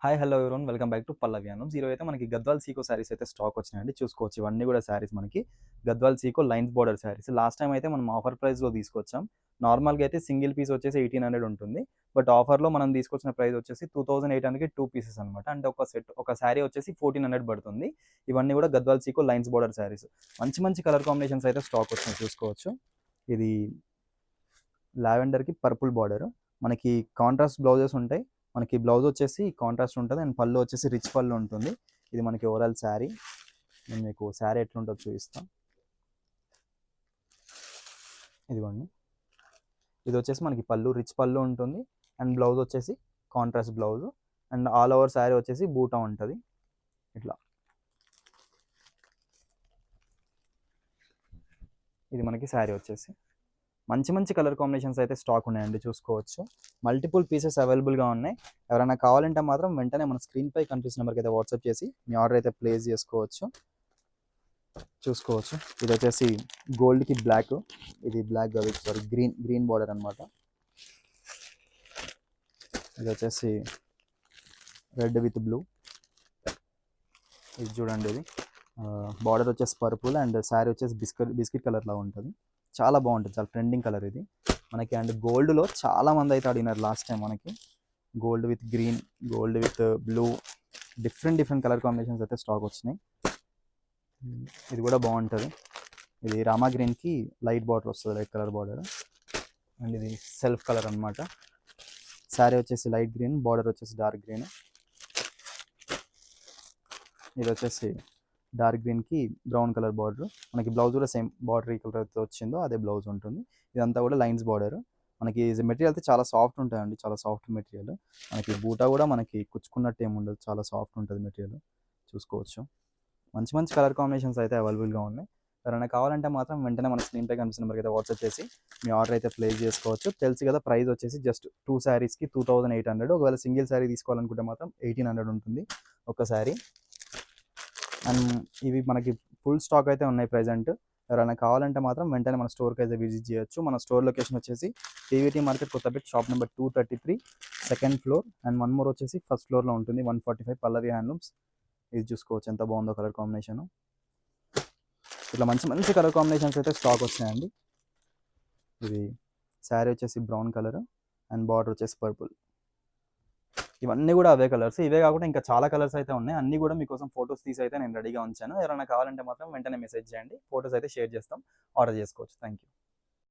Hi hello everyone welcome back to Pallavi Anu zero అయితే మనకి గద్వాల్ సీకో శారీస్ అయితే స్టాక్ వచ్చినాయండి చూసుకోవచ్చు. ఇవన్నీ కూడా శారీస్ మనకి గద్వాల్ సీకో lines border saris. Last time అయితే మనం ఆఫర్ ప్రైస్లో తీసుకొచ్చాం. నార్మల్గా అయితే సింగిల్ పీస్ వచ్చేసి 1800 ఉంటుంది. బట్ ఆఫర్లో మనం తీసుకొచ్చిన ప్రైస్ వచ్చేసి 2800కి 2 పీసెస్ అనమాట. అంటే ఒక శారీ వచ్చేసి 1400 పడుతుంది. ఇవన్నీ కూడా గద్వాల్ సీకో లైన్స్ బోర్డర్ శారీస్. మంచి మంచి కలర్ కాంబినేషన్స్ అయితే స్టాక్ వచ్చినాయి చూసుకోవచ్చు. ఇది లావెండర్కి పర్పుల్ బార్డర్, మనకి కాంట్రాస్ట్ బ్లౌజెస్ ఉంటాయి. మనకి బ్లౌజ్ వచ్చేసి కాంట్రాస్ట్ ఉంటుంది అండ్ పళ్ళు వచ్చేసి రిచ్ పళ్ళు ఉంటుంది. ఇది మనకి ఓవరాల్ శారీ. నేను మీకు శారీ ఎట్లుంటుందో చూపిస్తాను. ఇదిగోండి, ఇది వచ్చేసి మనకి పళ్ళు రిచ్ పళ్ళు ఉంటుంది అండ్ బ్లౌజ్ వచ్చేసి contrast blouse and all over sari వచ్చేసి బూటా ఉంటుంది. ఇట్లా ఇది మనకి శారీ వచ్చేసి మంచి మంచి కలర్ కాంబినేషన్స్ అయితే స్టాక్ ఉన్నాయండి చూసుకోవచ్చు. మల్టిపుల్ పీసెస్ అవైలబుల్గా ఉన్నాయి. ఎవరైనా కావాలంటే మాత్రం వెంటనే మన స్క్రీన్పై కనిపిస్తున్న నెంబర్కి అయితే వాట్సాప్ చేసి మీ ఆర్డర్ అయితే ప్లేస్ చేసుకోవచ్చు. చూసుకోవచ్చు, ఇది వచ్చేసి గోల్డ్కి బ్లాక్, ఇది బ్లాక్ కాదు సారీ గ్రీన్ బార్డర్ అనమాట. ఇది వచ్చేసి రెడ్ విత్ బ్లూ. ఇది చూడండి, ఇది బార్డర్ వచ్చేసి పర్పుల్ అండ్ శారీ వచ్చేసి బిస్కెట్ కలర్లా ఉంటుంది. చాలా బాగుంటుంది, చాలా ట్రెండింగ్ కలర్ ఇది మనకి. అండ్ గోల్డ్లో చాలా మంది అయితే అడిగినారు లాస్ట్ టైం మనకి. Gold with green, gold with blue, different colour combinations అయితే స్టాక్ వచ్చినాయి. ఇది కూడా బాగుంటుంది. ఇది రామా గ్రీన్కి లైట్ బార్డర్ వస్తుంది, లైట్ కలర్ బార్డర్. అండ్ ఇది సెల్ఫ్ కలర్ అనమాట. శారీ వచ్చేసి లైట్ గ్రీన్, బార్డర్ వచ్చేసి డార్క్ గ్రీన్. ఇది వచ్చేసి డార్క్ గ్రీన్కి బ్రౌన్ కలర్ బార్డర్. మనకి బ్లౌజ్ కూడా సేమ్ బార్డర్ ఈ కలర్ అయితే వచ్చిందో అదే బ్లౌజ్ ఉంటుంది. ఇదంతా కూడా లైన్స్ బార్డర్. మనకి మెటీరియల్ అయితే చాలా సాఫ్ట్ ఉంటుందండి, చాలా సాఫ్ట్ మెటీరియల్. మనకి బూటా కూడా మనకి కుచ్చుకున్నట్టు ఏమి ఉండదు, చాలా సాఫ్ట్ ఉంటుంది మెటీరియల్. చూసుకోవచ్చు, మంచి మంచి కలర్ కాంబినేషన్స్ అయితే అవైలబుల్గా ఉన్నాయి. ఎవరైనా కావాలంటే మాత్రం వెంటనే మన స్క్రీన్పై కనిపిస్తున్న నెంబర్కి అయితే వాట్సాప్ చేసి మీ ఆర్డర్ అయితే ప్లేస్ చేసుకోవచ్చు. తెలుసు కదా, ప్రైస్ వచ్చేసి జస్ట్ 2 శారీస్కి 2800. ఒకవేళ సింగిల్ శారీ తీసుకోవాలనుకుంటే మాత్రం 1800 ఉంటుంది ఒక శారీ. అండ్ ఇవి మనకి ఫుల్ స్టాక్ అయితే ఉన్నాయి ప్రజెంట్. ఎవరైనా కావాలంటే మాత్రం వెంటనే మన స్టోర్కి అయితే విజిట్ చేయొచ్చు. మన స్టోర్ లొకేషన్ వచ్చేసి TVT market Kothapet, shop number 233, second floor. And one more వచ్చేసి ఫస్ట్ ఫ్లోర్లో ఉంటుంది, 145 పల్లవి హ్యాండ్లూమ్స్. ఇది చూసుకోవచ్చు ఎంత బాగుందో కలర్ కాంబినేషన్. ఇట్లా మంచి మంచి కలర్ కాంబినేషన్స్ అయితే స్టాక్ వచ్చినాయండి. ఇది శారీ వచ్చేసి బ్రౌన్ కలర్ అండ్ బార్డర్ వచ్చేసి పర్పుల్. ఇవన్నీ కూడా అవే కలర్స్. ఇవే కాకుండా ఇంకా చాలా కలర్స్ అయితే ఉన్నాయి. అన్ని కూడా మీకోసం ఫొటోస్ తీసి అయితే నేను రెడీగా ఉంచాను. ఎవరైనా కావాలంటే మాత్రం వెంటనే మెసేజ్ చేయండి, ఫొటోస్ అయితే షేర్ చేస్తాం, ఆర్డర్ చేసుకోవచ్చు. Thank you.